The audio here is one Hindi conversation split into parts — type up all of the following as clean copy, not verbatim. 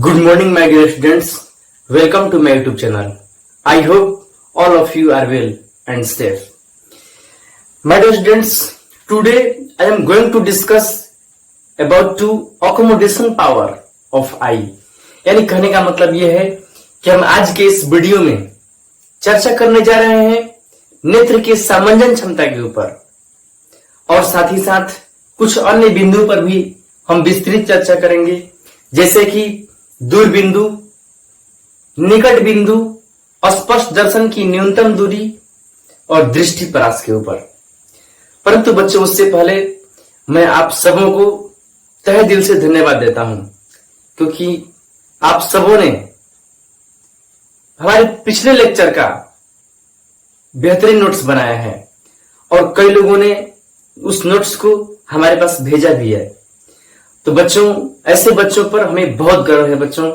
Good morning, my dear students. Welcome to my YouTube channel. I hope all of you are well and safe. My dear students, today I am going to discuss about to accommodation power of eye. यानी कहने का मतलब यह है कि हम आज के इस वीडियो में चर्चा करने जा रहे हैं नेत्र के सामंजन क्षमता के ऊपर और साथ ही साथ कुछ अन्य बिंदुओं पर भी हम विस्तृत चर्चा करेंगे, जैसे कि दूर बिंदु, निकट बिंदु, स्पष्ट दर्शन की न्यूनतम दूरी और दृष्टि परास के ऊपर। परंतु बच्चों, उससे पहले मैं आप सबों को तहे दिल से धन्यवाद देता हूं, क्योंकि आप सबों ने हमारे पिछले लेक्चर का बेहतरीन नोट्स बनाया है और कई लोगों ने उस नोट्स को हमारे पास भेजा भी है। तो बच्चों, ऐसे बच्चों पर हमें बहुत गर्व है बच्चों,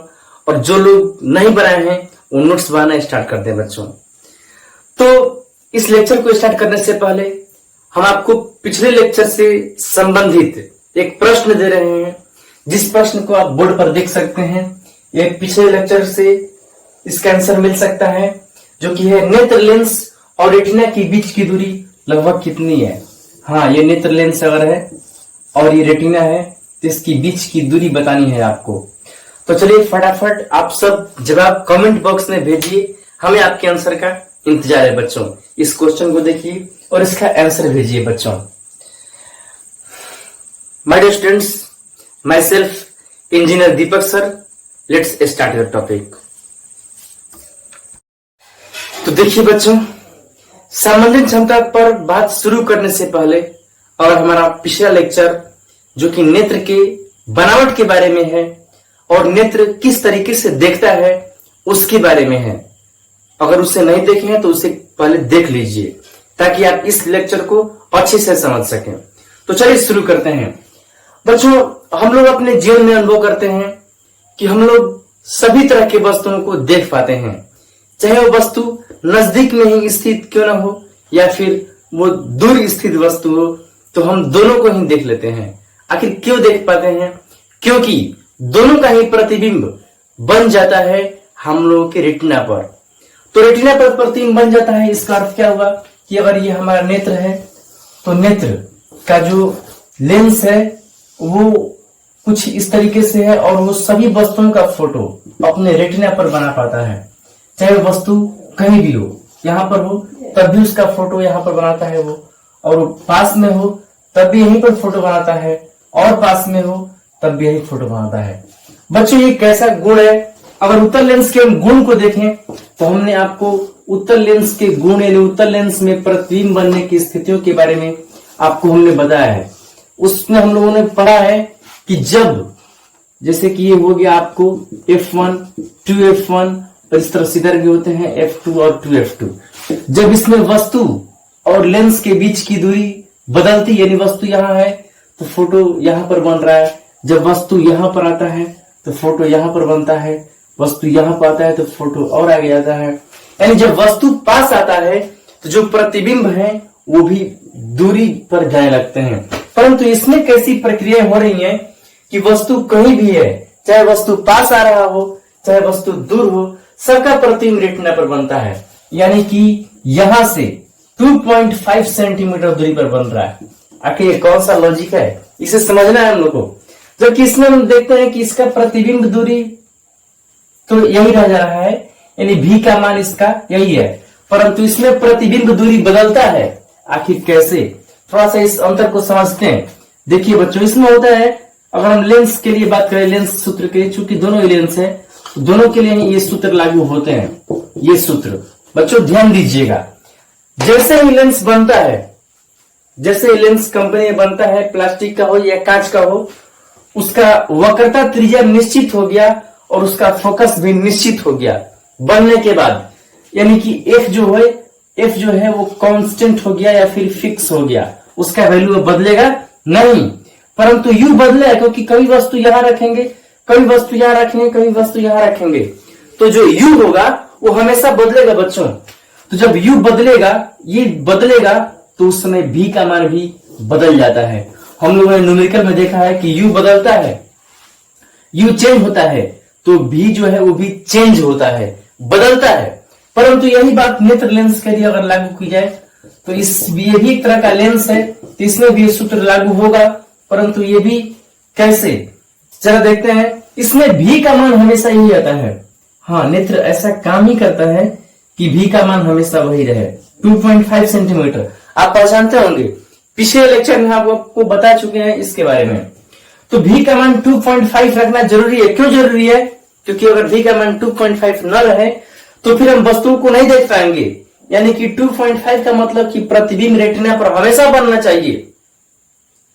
और जो लोग नहीं बनाए हैं वो नोट्स बनाना स्टार्ट कर दें बच्चों। तो इस लेक्चर को स्टार्ट करने से पहले हम आपको पिछले लेक्चर से संबंधित एक प्रश्न दे रहे हैं, जिस प्रश्न को आप बोर्ड पर देख सकते हैं। ये पिछले लेक्चर से इसका आंसर मिल सकता है, जो कि है नेत्र लेंस और रेटिना के बीच की दूरी लगभग कितनी है। हाँ, ये नेत्र लेंस अगर है और ये रेटिना है तो इसकी बीच की दूरी बतानी है आपको। तो चलिए फटाफट आप सब जवाब कमेंट बॉक्स में भेजिए, हमें आपके आंसर का इंतजार है बच्चों। इस क्वेश्चन को देखिए और इसका आंसर भेजिए बच्चों। My dear students, myself engineer Deepak sir, let's start your topic. तो देखिए बच्चों, सामंजन क्षमता पर बात शुरू करने से पहले और हमारा पिछला लेक्चर जो कि नेत्र के बनावट के बारे में है और नेत्र किस तरीके से देखता है उसके बारे में है। अगर उसे नहीं देखे हैं तो उसे पहले देख लीजिए, ताकि आप इस लेक्चर को अच्छे से समझ सकें। तो चलिए शुरू करते हैं बच्चों। हम लोग अपने जीवन में अनुभव करते हैं कि हम लोग सभी तरह के वस्तुओं को देख पाते हैं, चाहे वो वस्तु नजदीक में ही स्थित क्यों ना हो या फिर वो दूर स्थित वस्तु हो, तो हम दोनों को ही देख लेते हैं। आखिर क्यों देख पाते हैं? क्योंकि दोनों का ही प्रतिबिंब बन जाता है हम लोगों के रेटिना पर। तो रेटिना पर प्रतिबिंब बन जाता है, इसका अर्थ क्या हुआ कि अगर ये हमारा नेत्र है तो नेत्र का जो लेंस है वो कुछ इस तरीके से है और वो सभी वस्तुओं का फोटो अपने रेटिना पर बना पाता है। चाहे वो वस्तु कहीं भी हो, यहाँ पर हो तब भी उसका फोटो यहाँ पर बनाता है वो, और वो पास में हो तब भी यहीं पर फोटो बनाता है, और पास में हो तब भी यही फोटो बनाता है। बच्चों, ये कैसा गुण है? अगर उत्तर लेंस के हम गुण को देखें तो हमने आपको उत्तर लेंस के गुण यानी उत्तर लेंस में प्रतिबिंब बनने की स्थितियों के बारे में आपको हमने बताया है। उसमें हम लोगों ने पढ़ा है कि जब, जैसे कि ये हो गया आपको F1, 2F1 और इस तरह सीधे भी होते हैं F2 और 2F2। जब इसमें वस्तु और लेंस के बीच की दूरी बदलती, यानी वस्तु यहाँ है तो फोटो यहाँ पर बन रहा है, जब वस्तु यहाँ पर आता है तो फोटो यहाँ पर बनता है, वस्तु यहाँ पर आता है तो फोटो और आगे जाता है। यानी जब वस्तु पास आता है तो जो प्रतिबिंब है वो भी दूरी पर जाने लगते हैं। परंतु इसमें कैसी प्रक्रिया हो रही है कि वस्तु कहीं भी है, चाहे वस्तु पास आ रहा हो चाहे वस्तु दूर हो, सबका प्रतिबिंब रेटिना पर बनता है। यानी कि यहां से 2.5 सेंटीमीटर दूरी पर बन रहा है। आखिर ये कौन सा लॉजिक है, इसे समझना है हम लोग को। जबकि इसमें हम देखते हैं कि इसका प्रतिबिंब दूरी तो यही रह जा रहा है, यानी भी का मान इसका यही है, परंतु इसमें प्रतिबिंब दूरी बदलता है। आखिर कैसे? थोड़ा सा इस अंतर को समझते हैं। देखिए बच्चों, इसमें होता है, अगर हम लेंस के लिए बात करें, लेंस सूत्र के लिए, चूंकि दोनों ही लेंस है, दोनों के लिए ये सूत्र लागू होते हैं। ये सूत्र बच्चों ध्यान दीजिएगा, जैसे ही लेंस बनता है, जैसे लेंस कंपनी में बनता है, प्लास्टिक का हो या कांच का हो, उसका वक्रता त्रिज्या निश्चित हो गया और उसका फोकस भी निश्चित हो गया बनने के बाद। यानी कि F जो है वो कांस्टेंट हो गया या फिर फिक्स हो गया, उसका वैल्यू बदलेगा नहीं, परंतु U बदलेगा, क्योंकि कभी वस्तु यहां रखेंगे, कभी वस्तु यहां रखेंगे, कभी वस्तु यहां रखेंगे, तो जो U होगा वो हमेशा बदलेगा बच्चों। तो जब U बदलेगा, ये बदलेगा, तो उस समय V का मान भी बदल जाता है। हम लोगों ने न्यूमेरिकल में देखा है कि U बदलता है, U चेंज होता है, तो भी जो है वो भी चेंज होता है, बदलता है। परंतु यही बात नेत्र लेंस के लिए अगर लागू की जाए तो ये भी एक तरह का लेंस है, तो इसमें भी सूत्र लागू होगा। परंतु ये भी कैसे, जरा देखते हैं। इसमें भी का मान हमेशा यही आता है। हाँ, नेत्र ऐसा काम ही करता है कि भी का मान हमेशा वही रहे, 2.5 सेंटीमीटर। आप पहचानते होंगे, पिछले लेक्चर में हम आपको बता चुके हैं इसके बारे में। तो भी का मान 2.5 रखना जरूरी है। क्यों जरूरी है? क्योंकि अगर भी का मान 2.5 न रहे तो फिर हम वस्तुओं को नहीं देख पाएंगे। यानी कि 2.5 का मतलब कि प्रतिबिंब रेटिना पर हमेशा बनना चाहिए।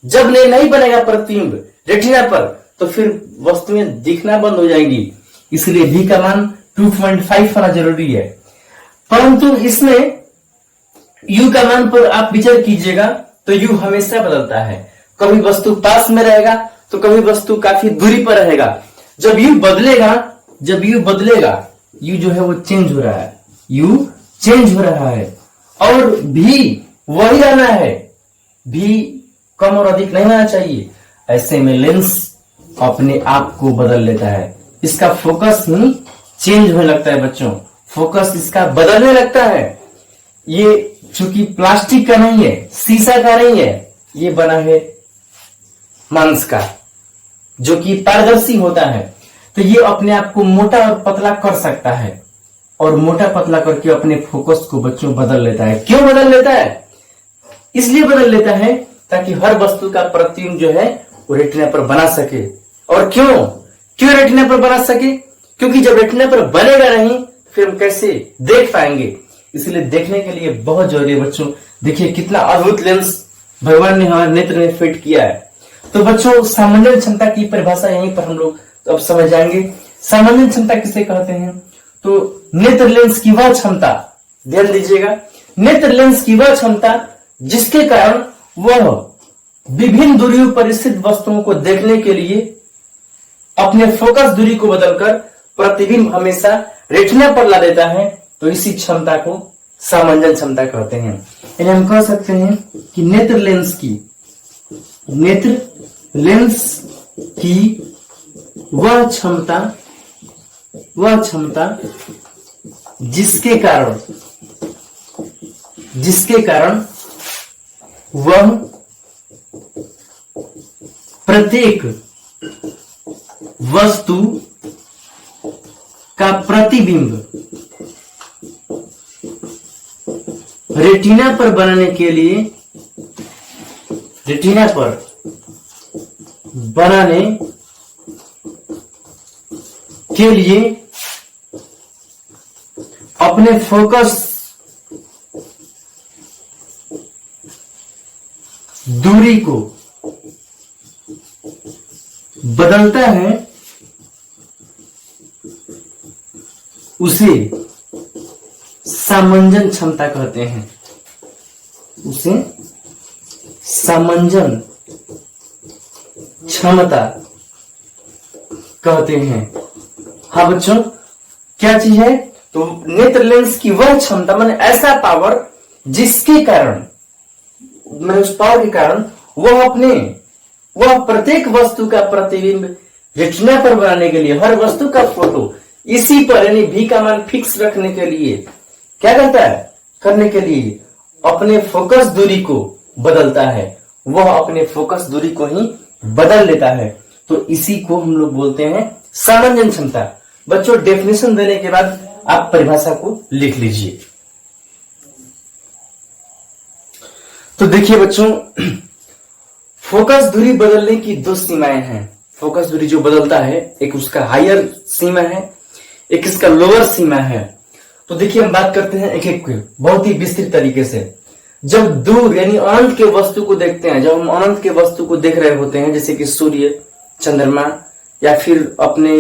जब नहीं बनेगा प्रतिबिंब रेटिना पर तो फिर वस्तुएं दिखना बंद हो जाएंगी। इसलिए भी का मान 2.5 होना जरूरी है। परंतु इसमें यू का मान पर आप विचार कीजिएगा तो यू हमेशा बदलता है। कभी वस्तु पास में रहेगा तो कभी वस्तु काफी दूरी पर रहेगा। जब यू बदलेगा यू जो है वो चेंज हो रहा है, यू चेंज हो रहा है। और भी वही रहना है, भी कम और अधिक नहीं होना चाहिए। ऐसे में लेंस अपने आप को बदल लेता है, इसका फोकस ही चेंज होने लगता है बच्चों, फोकस इसका बदलने लगता है। ये चूंकि प्लास्टिक का नहीं है, शीशा का नहीं है, ये बना है मांस का, जो कि पारदर्शी होता है। तो ये अपने आप को मोटा और पतला कर सकता है, और मोटा पतला करके अपने फोकस को बच्चों बदल लेता है। क्यों बदल लेता है? इसलिए बदल लेता है ताकि हर वस्तु का प्रतिबिंब जो है वो रेटिना पर बना सके। और क्यों रेटिना पर बना सके? क्योंकि जब रेटिना पर बनेगा नहीं फिर हम कैसे देख पाएंगे। इसलिए देखने के लिए बहुत जरूरी है बच्चों। देखिए कितना अद्भुत लेंस भगवान ने हमारे नेत्र में फिट किया है। तो बच्चों, सामंजन क्षमता की परिभाषा यहीं पर हम लोग तो अब समझ जाएंगे। सामंजन क्षमता किसे कहते हैं? तो नेत्र लेंस की वह क्षमता, ध्यान दीजिएगा, नेत्र लेंस की वह क्षमता जिसके कारण वह विभिन्न दूरियों पर स्थित वस्तुओं को देखने के लिए अपने फोकस दूरी को बदलकर प्रतिबिंब हमेशा रेटिना पर ला देता है। तो इसी क्षमता को सामंजन क्षमता कहते हैं। यानी हम कह सकते हैं कि नेत्र लेंस की वह क्षमता जिसके कारण वह प्रत्येक वस्तु का प्रतिबिंब रेटिना पर बनाने के लिए अपने फोकस दूरी को बदलता है, उसे सामंजन क्षमता कहते हैं। उसे सामंजन क्षमता कहते हैं। हाँ बच्चों, क्या चीज है? तो नेत्र लेंस की वह क्षमता, माने ऐसा पावर जिसके कारण, मैंने उस पावर के कारण वह प्रत्येक वस्तु का प्रतिबिंब रेटिना पर बनाने के लिए, हर वस्तु का फोटो इसी पर यानी भी का मान फिक्स रखने के लिए क्या करता है? करने के लिए अपने फोकस दूरी को बदलता है। वह अपने फोकस दूरी को ही बदल लेता है। तो इसी को हम लोग बोलते हैं सामंजन क्षमता। बच्चों, डेफिनेशन देने के बाद आप परिभाषा को लिख लीजिए। तो देखिए बच्चों, फोकस दूरी बदलने की दो सीमाएं हैं। फोकस दूरी जो बदलता है, एक उसका हायर सीमा है, एक इसका लोअर सीमा है। तो देखिए हम बात करते हैं एक एक बहुत ही विस्तृत तरीके से। जब दूर यानी अनंत के वस्तु को देखते हैं, जब हम अनंत के वस्तु को देख रहे होते हैं, जैसे कि सूर्य, चंद्रमा, या फिर अपने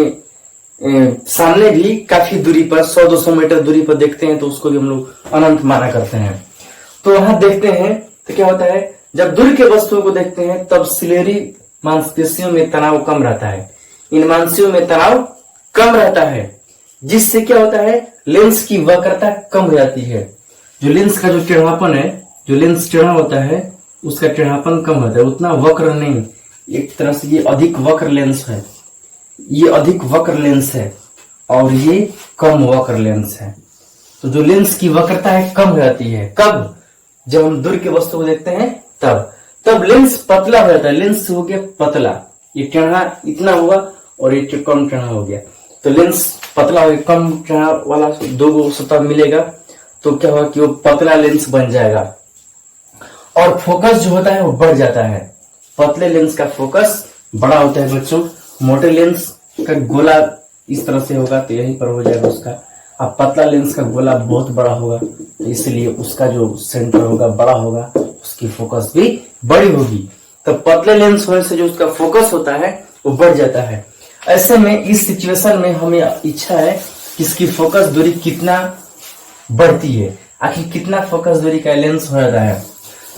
सामने भी काफी दूरी पर 100-200 मीटर दूरी पर देखते हैं, तो उसको भी हम लोग अनंत माना करते हैं। तो वहां देखते हैं तो क्या होता है, जब दूर के वस्तुओं को देखते हैं तब सिलेरी मांसपेशियों में तनाव कम रहता है। इन मांसपेशियों में तनाव कम रहता है, जिससे क्या होता है, लेंस की वक्रता कम हो जाती है। जो लेंस का जो टेढ़ापन है, जो लेंस टेढ़ा होता है उसका टेढ़ापन कम होता है, उतना वक्र नहीं, एक तरह से ये अधिक वक्र लेंस है। ये अधिक वक्र लेंस है और ये कम वक्र लेंस है। तो जो लेंस की वक्रता है कम हो जाती है कब, जब हम दूर के वस्तु को देखते हैं तब लेंस पतला हो जाता है। लेंस हो गया पतला, ये टेढ़ा इतना हुआ और ये कम टेढ़ा हो गया, तो लेंस पतला हो गया, कम टेढ़ा वाला दो सतह मिलेगा तो क्या होगा कि वो पतला लेंस बन जाएगा और फोकस जो होता है वो बढ़ जाता है। पतले लेंस का फोकस बड़ा होता है बच्चों, मोटे लेंस का गोला इस तरह से होगा तो यहीं पर हो जाएगा उसका। अब पतला लेंस का गोला बहुत बड़ा होगा तो इसलिए उसका जो सेंटर होगा बड़ा होगा, उसकी फोकस भी बड़ी होगी। तो पतले लेंस होने से जो उसका फोकस होता है वो बढ़ जाता है। ऐसे में इस सिचुएशन में हमें इच्छा है कि इसकी फोकस दूरी कितना बढ़ती है, आखिर कितना फोकस दूरी का लेंस हो जाता है।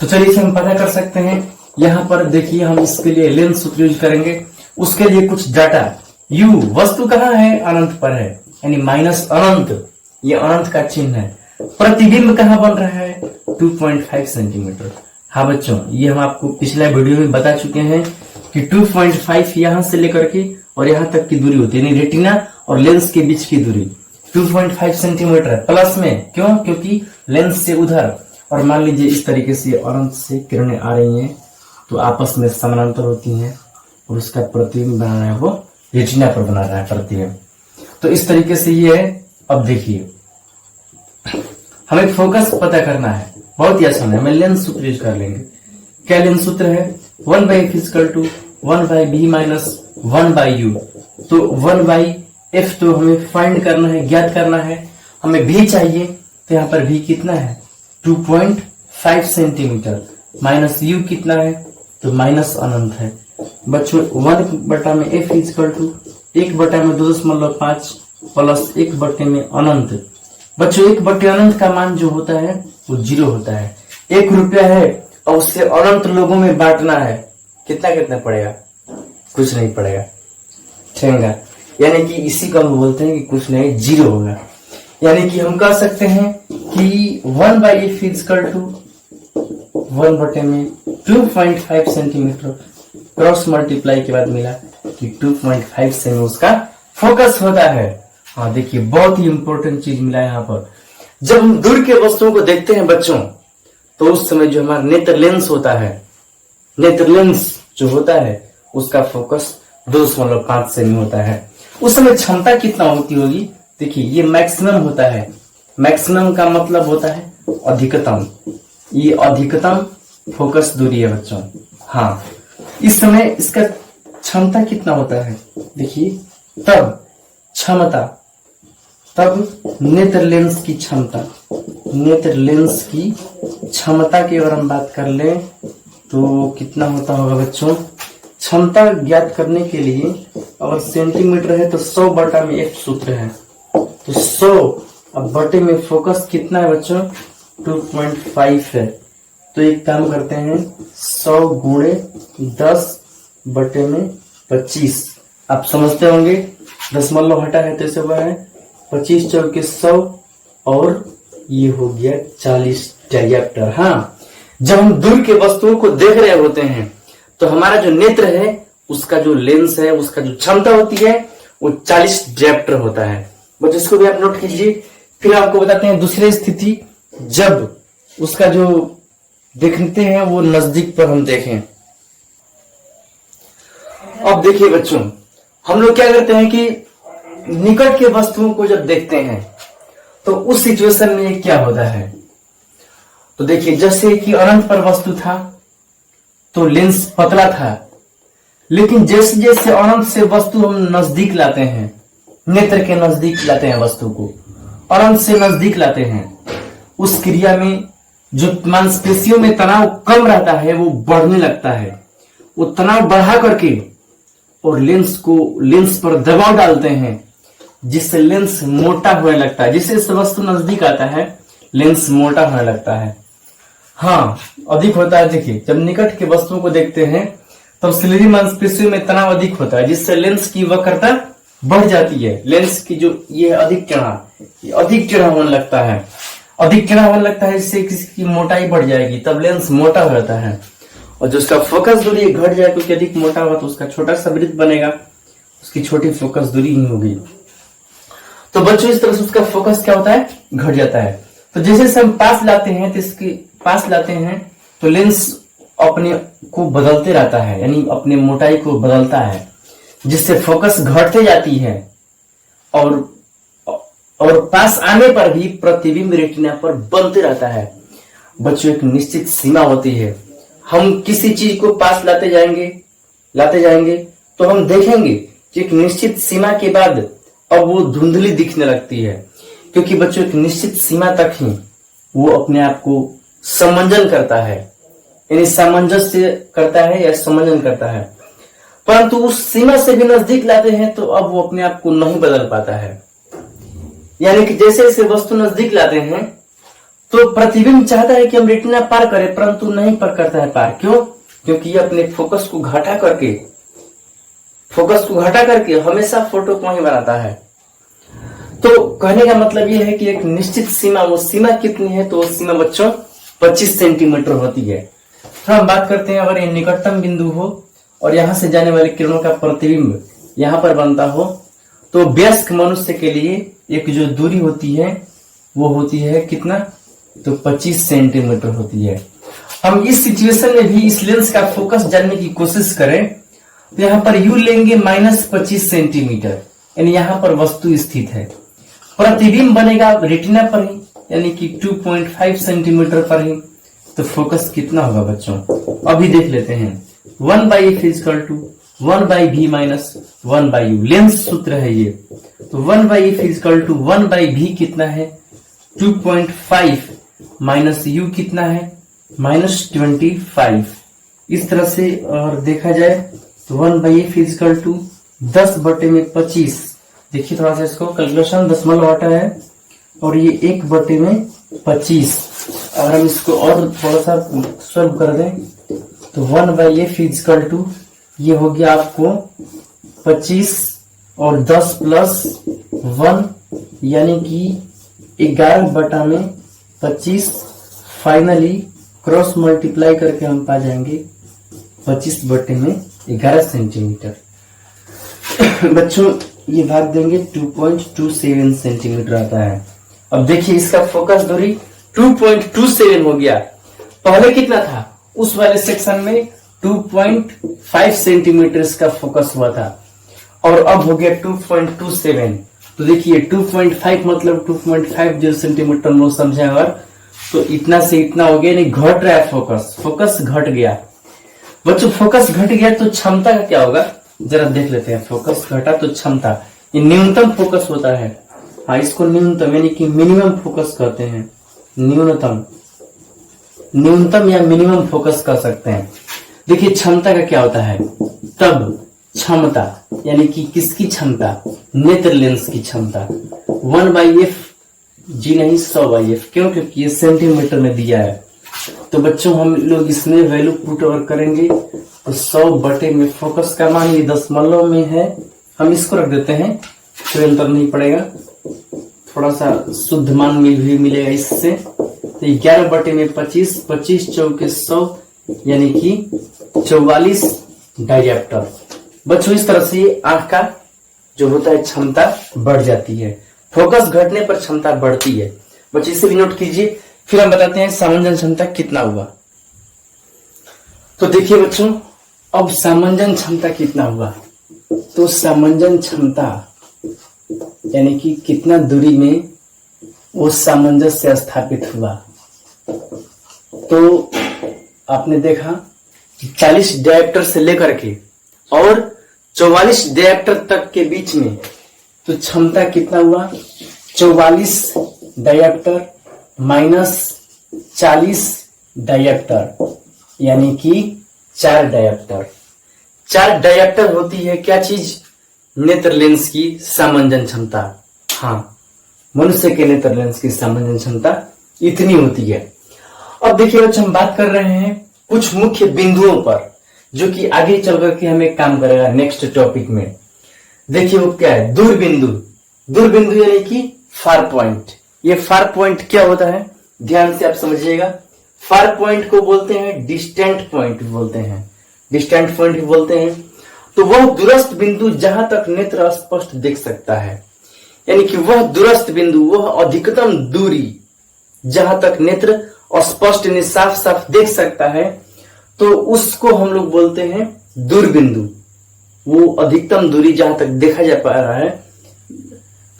तो चलिए इसे हम पता कर सकते हैं। यहाँ पर देखिए हम इसके लिए लेंस सूत्र यूज करेंगे, उसके लिए कुछ डाटा। यू वस्तु कहाँ है, अनंत पर है, यानी माइनस अनंत, ये अनंत का चिन्ह है। प्रतिबिंब कहाँ बन रहा है, 2.5 सेंटीमीटर। हाँ बच्चों, ये हम आपको पिछले वीडियो में बता चुके हैं कि 2.5 यहां से लेकर के और यहां तक की दूरी होती है, यानी रेटिना और लेंस के बीच की दूरी 2.5 सेंटीमीटर प्लस में। क्यों, क्योंकि लेंस से उधर, और मान लीजिए इस तरीके से अनंत से किरणें आ रही हैं तो आपस में समानांतर होती हैं और उसका प्रतिबिंब बना रहा है वो रेटिना पर बना रहा है प्रतिबिंब। तो इस तरीके से ये है। अब देखिए हमें फोकस पता करना है, बहुत ही आसान है, हमें लेंस सूत्र यूज कर लेंगे। क्या लेंस सूत्र है, 1/f = 1/b - 1/u। तो 1/f तो हमें फाइंड करना है, ज्ञात करना है। हमें v चाहिए तो यहाँ पर v कितना है, 2.5 सेंटीमीटर, माइनस u कितना है तो माइनस अनंत है। बच्चों 1/f = 1/2.5 प्लस 1/में अनंत। बच्चों 1/, अनंत का मान जो होता है वो 0 होता है। 1 रुपया है और उससे अनंत लोगों में बांटना है, कितना पड़ेगा, कुछ नहीं पड़ेगा, ठेंगा। यानी कि इसी को हम बोलते हैं कि कुछ नहीं, 0 होगा। यानी कि हम कह सकते हैं कि 1/f = 1/2.5 सेंटीमीटर, क्रॉस मल्टीप्लाई के बाद मिला कि 2.5 से उसका फोकस होता है। हाँ देखिए, बहुत ही इंपॉर्टेंट चीज मिला है यहाँ पर। जब हम दूर के वस्तुओं को देखते हैं बच्चों, तो उस समय जो हमारा नेत्र लेंस होता है, नेत्र लेंस जो होता है उसका फोकस 2.5 से में होता है। उस समय क्षमता कितना होती होगी, देखिए ये मैक्सिमम होता है। मैक्सिमम का मतलब होता है अधिकतम, ये अधिकतम फोकस दूरी है बच्चों। हाँ, इस समय इसका क्षमता कितना होता है, देखिए तब क्षमता, तब नेत्र लेंस की क्षमता, नेत्र लेंस की क्षमता की अगर हम बात कर लें तो कितना होता होगा बच्चों। क्षमता ज्ञात करने के लिए अगर सेंटीमीटर है तो 100/f सूत्र है, तो 100 अब बटे में फोकस कितना है बच्चों, 2.5 है। तो एक काम करते हैं, 100 × 10/25। आप समझते होंगे, दशमलव हटा है तो ऐसे हुआ है 25 × 4 = 100 और ये हो गया 40 डायप्टर। हाँ, जब हम दूर के वस्तुओं को देख रहे होते हैं तो हमारा जो नेत्र है उसका जो लेंस है, उसका जो क्षमता होती है वो 40 डायप्टर होता है। बस इसको भी आप नोट कीजिए। फिर आपको बताते हैं दूसरी स्थिति, जब उसका जो देखते हैं वो नजदीक पर हम देखें। अब देखिए बच्चों, हम लोग क्या करते हैं कि निकट के वस्तुओं को जब देखते हैं तो उस सिचुएशन में क्या होता है, तो देखिए जैसे कि अनंत पर वस्तु था तो लेंस पतला था, लेकिन जैसे जैसे अनंत से वस्तु हम नजदीक लाते हैं, नेत्र के नजदीक लाते हैं वस्तु को, अनंत से नजदीक लाते हैं, उस क्रिया में जो मांसपेशियों में तनाव कम रहता है वो बढ़ने लगता है। वो तनाव बढ़ा करके और लेंस पर दबाव डालते हैं, जिससे लेंस मोटा होने लगता है। जिससे वस्तु नजदीक आता है लेंस मोटा होने लगता है। हाँ, अधिक होता है। देखिए जब निकट के वस्तुओं को देखते हैं तब सिलेरी मांसपेशियों में तनाव अधिक होता है, जिससे लेंस की वक्रता बढ़ जाती है। लेंस की जो ये अधिक टेढ़ा होने लगता है, अधिक टेढ़ा होने लगता है, इससे किसी की मोटाई बढ़ जाएगी, तब लेंस मोटा हो जाता है। और जो उसका फोकस दूरी घट जाए क्योंकि अधिक मोटा हुआ तो उसका छोटा सा वृत्त बनेगा, उसकी छोटी फोकस दूरी ही होगी। तो बच्चों इस तरह से उसका फोकस क्या होता है, घट जाता है। तो जैसे जैसे हम पास लाते हैं तो इसके पास लाते हैं तो लेंस अपने को बदलते रहता है, यानी अपने मोटाई को बदलता है, जिससे फोकस घटते जाती है और पास आने पर भी प्रतिबिंब रेटिना पर बनते रहता है। बच्चों एक निश्चित सीमा होती है, हम किसी चीज को पास लाते जाएंगे तो हम देखेंगे कि एक निश्चित सीमा के बाद अब वो धुंधली दिखने लगती है, क्योंकि बच्चों एक निश्चित सीमा तक ही वो अपने आप को समंजन करता है, यानी सामंजस्य करता है या समंजन करता है। परंतु उस सीमा से भी नजदीक लाते हैं तो अब वो अपने आप को नहीं बदल पाता है। यानी कि जैसे जैसे वस्तु नजदीक लाते हैं तो प्रतिबिंब चाहता है कि हम रेटिना पार करें, परंतु नहीं पर करता है पार। क्यों? क्योंकि ये अपने फोकस को घटा करके हमेशा फोटो को ही बनाता है। तो कहने का मतलब ये है कि एक निश्चित सीमा, वो सीमा कितनी है, तो वो सीमा बच्चों 25 सेंटीमीटर होती है। तो हम बात करते हैं, अगर ये निकटतम बिंदु हो और यहां से जाने वाले किरणों का प्रतिबिंब यहां पर बनता हो, तो वयस्क मनुष्य के लिए एक जो दूरी होती है वो होती है कितना, तो 25 सेंटीमीटर होती है। हम इस सिचुएशन में भी इस लेंस का फोकस जानने की कोशिश करें तो यहाँ पर यू लेंगे -25 सेंटीमीटर, यानी यहाँ पर वस्तु स्थित है। प्रतिबिंब बनेगा रेटिना पर ही, यानी कि 2.5 सेंटीमीटर पर ही। तो फोकस कितना होगा बच्चों, अभी देख लेते हैं। 1/f = 1/v - 1/u, लेंस सूत्र है ये। तो 1/f = 1/v कितना है, 2.5 माइनस u कितना है, -25। इस तरह से और देखा जाए तो 1/f = 10/25। देखिए थोड़ा सा इसको कैलकुलेशन, दशमलव हटा है और ये 1/25। अगर हम इसको और थोड़ा सा सॉल्व कर दें तो 1/f = ये हो गया आपको 25 और 10 + 1 यानी कि 11/25। फाइनली क्रॉस मल्टीप्लाई करके हम पा जाएंगे 25/11 सेंटीमीटर। बच्चों ये भाग देंगे 2.27 सेंटीमीटर आता है। अब देखिए इसका फोकस दूरी 2.27 हो गया। पहले कितना था, उस वाले सेक्शन में 2.5 सेंटीमीटर का फोकस हुआ था और अब हो गया 2.27। तो देखिए 2.5 मतलब 2.50 सेंटीमीटर हम लोग समझे, अगर तो इतना से इतना हो गया, नहीं घट रहा है फोकस घट गया। बच्चों फोकस घट गया तो क्षमता का क्या होगा, जरा देख लेते हैं। फोकस घटा तो क्षमता, ये न्यूनतम फोकस होता है। हाँ, इसको न्यूनतम यानी कि मिनिमम फोकस कहते हैं। न्यूनतम या मिनिमम फोकस कर सकते हैं। देखिए क्षमता का क्या होता है, तब क्षमता यानी कि किसकी क्षमता, नेत्र लेंस की क्षमता। 1/f जी नहीं 100/f, क्यों, क्योंकि ये सेंटीमीटर में दिया है। तो बच्चों हम लोग इसमें वैल्यू पुट ओवर करेंगे तो 100 में फोकस का मान ये दशमलव में है, हम इसको रख देते हैं, कोई अंतर नहीं पड़ेगा, थोड़ा सा शुद्ध मान भी मिलेगा इससे। तो 11/25, 25 चौके 100 यानी कि 44 डायप्टर। बच्चों इस तरह से आंख का जो होता है क्षमता बढ़ जाती है, फोकस घटने पर क्षमता बढ़ती है। बच्चों इसे भी नोट कीजिए। फिर हम बताते हैं सामंजन क्षमता कितना हुआ। तो देखिए बच्चों, अब सामंजन क्षमता कितना हुआ, तो सामंजन क्षमता यानी कि कितना दूरी में वो सामंजस्य स्थापित हुआ। तो आपने देखा 40 डायप्टर से लेकर के और 44 डायप्टर तक के बीच में तो क्षमता कितना हुआ, 44 डायप्टर -40 डायप्टर यानी कि 4 डायप्टर। 4 डायप्टर होती है क्या चीज, नेत्र लेंस की सामंजन क्षमता। हाँ, मनुष्य के नेत्र लेंस की सामंजन क्षमता इतनी होती है। अब देखिए बच्चों, हम बात कर रहे हैं कुछ मुख्य बिंदुओं पर जो कि आगे चल करके हमें काम करेगा नेक्स्ट टॉपिक में। देखिए वो क्या है, दूरबिंदु यानी कि फार पॉइंट। ये फार पॉइंट क्या होता है, ध्यान से आप समझिएगा। फार पॉइंट को बोलते हैं डिस्टेंट पॉइंट बोलते हैं, डिस्टेंट पॉइंट बोलते हैं। तो वह दूरस्थ बिंदु जहां तक नेत्र स्पष्ट देख सकता है, यानी कि वह दूरस्थ बिंदु, वह अधिकतम दूरी जहां तक नेत्र स्पष्ट यानी साफ साफ देख सकता है, तो उसको हम लोग बोलते हैं दूरबिंदु। वो अधिकतम दूरी जहां तक देखा जा पा रहा है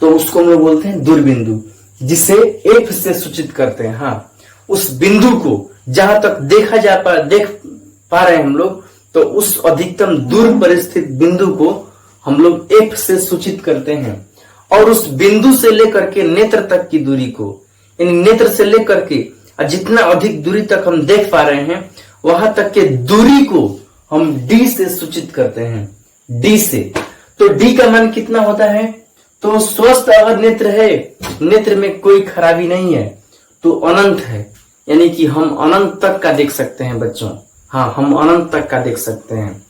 तो उसको हम लोग बोलते हैं दूरबिंदु, जिसे एफ से सूचित करते हैं। हाँ, उस बिंदु को जहां तक देख पा रहे हैं हम लोग, तो उस अधिकतम दूर पर स्थित बिंदु को हम लोग एफ से सूचित करते हैं। और उस बिंदु से लेकर के नेत्र तक की दूरी को, यानी नेत्र से लेकर के जितना अधिक दूरी तक हम देख पा रहे हैं वहां तक के दूरी को हम डी से सूचित करते हैं, डी से। तो डी का मान कितना होता है? तो स्वस्थ अगर नेत्र है, नेत्र में कोई खराबी नहीं है, तो अनंत है, यानी कि हम अनंत तक का देख सकते हैं बच्चों। हाँ, हम अनंत तक का देख सकते हैं,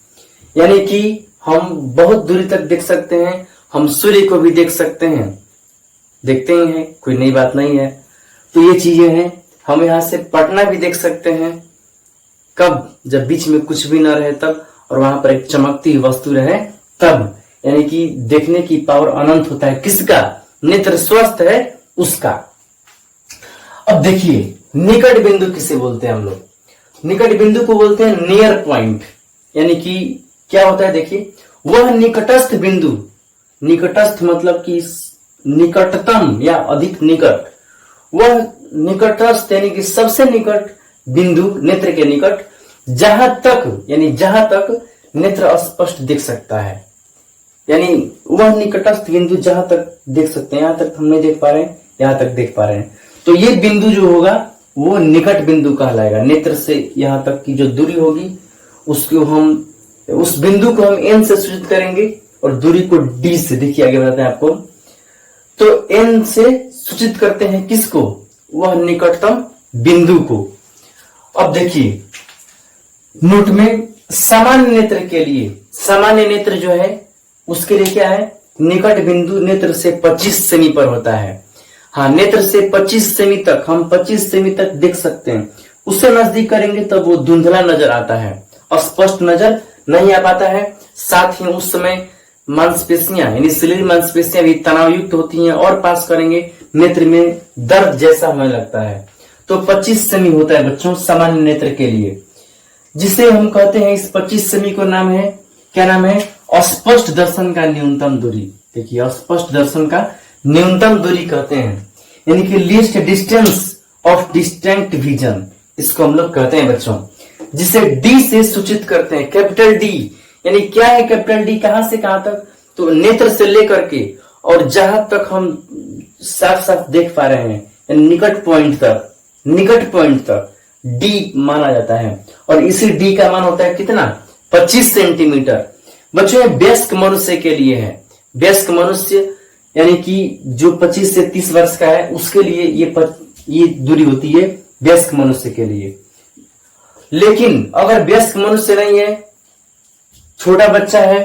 यानी कि हम बहुत दूरी तक देख सकते हैं। हम सूर्य को भी देख सकते हैं, देखते ही हैं, कोई नई बात नहीं है। तो ये चीजें हैं। हम यहां से पटना भी देख सकते हैं, कब? जब बीच में कुछ भी ना रहे तब, और वहां पर एक चमकती वस्तु रहे तब, यानी कि देखने की पावर अनंत होता है। किसका? नेत्र स्वस्थ है उसका। अब देखिए, निकट बिंदु किसे बोलते हैं हम लोग? निकट बिंदु को बोलते हैं नियर पॉइंट, यानी कि क्या होता है? देखिए, वह निकटस्थ बिंदु, निकटस्थ मतलब कि निकटतम या अधिक निकट, वह निकटस्थ यानी कि सबसे निकट बिंदु नेत्र के निकट, जहां तक, यानी जहां तक नेत्र स्पष्ट देख सकता है, यानी वह निकटस्थ बिंदु जहां तक देख सकते हैं। यहां तक हम नहीं देख पा रहे हैं, यहां तक देख पा रहे हैं, तो ये बिंदु जो होगा वो निकट बिंदु कहलाएगा। नेत्र से यहां तक की जो दूरी होगी उसको हम, उस बिंदु को हम एन से सूचित करेंगे और दूरी को डी से। देखिए आगे बताते हैं आपको। तो एन से सूचित करते हैं किसको? वह निकटतम बिंदु को। अब देखिए नोट में, सामान्य नेत्र के लिए, सामान्य नेत्र जो है उसके लिए क्या है? निकट बिंदु नेत्र से 25 सेमी पर होता है। हाँ, नेत्र से 25 सेमी तक, हम 25 सेमी तक देख सकते हैं। उससे नजदीक करेंगे तब वो धुंधला नजर आता है, स्पष्ट नजर नहीं आ पाता है। साथ ही उस समय मांसपेशियां, यानी शरीर मांसपेशियां भी तनावयुक्त होती हैं, और पास करेंगे नेत्र में दर्द जैसा होने लगता है। तो 25 सेमी होता है बच्चों सामान्य नेत्र के लिए, जिसे हम कहते हैं, इस 25 सेमी को नाम है, क्या नाम है? अस्पष्ट दर्शन का न्यूनतम दूरी। देखिए, अस्पष्ट दर्शन का न्यूनतम दूरी कहते हैं, यानी कि least distance of distinct vision, इसको हम लोग कहते हैं बच्चों, जिसे डी से सूचित करते हैं, कैपिटल डी। यानी क्या है कैपिटल डी? कहां से कहां तक? तो नेत्र से लेकर के और जहां तक हम साफ साफ देख पा रहे हैं, निकट पॉइंट तक, निकट पॉइंट तक डी माना जाता है। और इसी डी का मान होता है कितना? 25 सेंटीमीटर। बच्चों, वयस्क मनुष्य के लिए है, वयस्क मनुष्य यानी कि जो 25 से 30 वर्ष का है उसके लिए ये दूरी होती है वयस्क मनुष्य के लिए। लेकिन अगर वयस्क मनुष्य नहीं है, छोटा बच्चा है,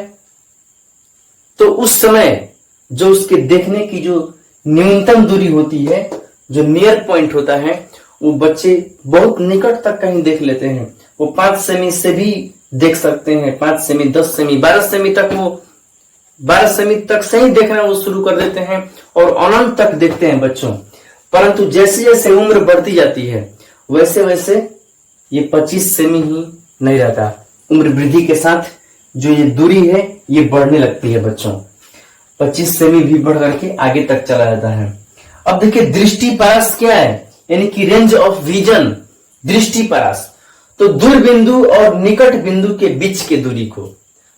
तो उस समय जो उसके देखने की जो न्यूनतम दूरी होती है, जो नियर पॉइंट होता है, वो बच्चे बहुत निकट तक कहीं देख लेते हैं। वो 5 सेमी से भी देख सकते हैं, 5 सेमी, 10 सेमी, 12 सेमी तक, वो 12 सेमी तक से ही देखना वो शुरू कर देते हैं और अनंत तक देखते हैं बच्चों। परंतु जैसे जैसे उम्र बढ़ती जाती है वैसे वैसे ये 25 सेमी ही नहीं रहता। उम्र वृद्धि के साथ जो ये दूरी है ये बढ़ने लगती है बच्चों, 25 सेमी भी बढ़ करके आगे तक चला जाता है। अब देखिए, दृष्टि परास क्या है? यानी कि रेंज ऑफ विजन, दृष्टि परास। तो दूर बिंदु और निकट बिंदु के बीच के दूरी को,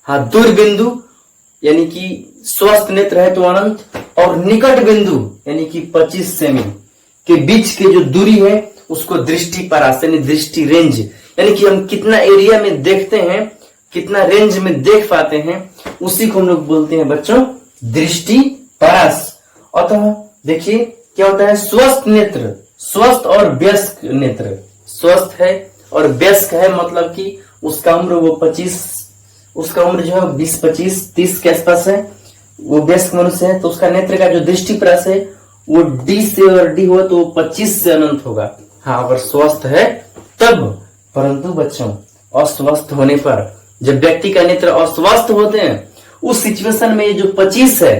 हाँ, दूर बिंदु यानी कि स्वस्थ नेत्र है तो अनंत, और निकट बिंदु यानी कि 25 सेमी के बीच के जो दूरी है उसको दृष्टि परास यानी दृष्टि रेंज, यानी कि हम कितना एरिया में देखते हैं, कितना रेंज में देख पाते हैं, उसी को हम लोग बोलते हैं बच्चों दृष्टि परास। अतः देखिए क्या होता है, स्वस्थ नेत्र, स्वस्थ और वयस्क नेत्र, स्वस्थ है और वयस्क है मतलब कि उसका उम्र वो 25, उसका उम्र जो है 20, 25, 30 के आसपास है, वो वयस्क मनुष्य है, तो उसका नेत्र का जो दृष्टि परास है वो डी से, और डी हो तो 25 से अनंत होगा। हाँ, अगर स्वस्थ है तब। परंतु बच्चों अस्वस्थ होने पर जब व्यक्ति का नेत्र अस्वस्थ होते हैं उस सिचुएशन में ये जो 25 है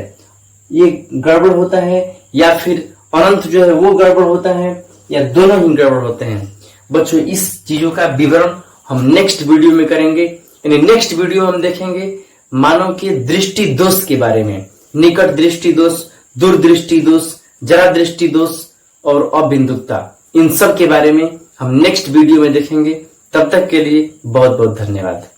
ये गड़बड़ होता है, या फिर अनंत जो है वो गड़बड़ होता है, या दोनों ही गड़बड़ होते हैं। बच्चों इस चीजों का विवरण हम नेक्स्ट वीडियो में करेंगे। यानी नेक्स्ट वीडियो हम देखेंगे मानव के दृष्टि दोष के बारे में, निकट दृष्टि दोष, दूरदृष्टि दोष, जरा दृष्टि दोष और अबिंदुकता, इन सब के बारे में हम नेक्स्ट वीडियो में देखेंगे। तब तक के लिए बहुत बहुत धन्यवाद।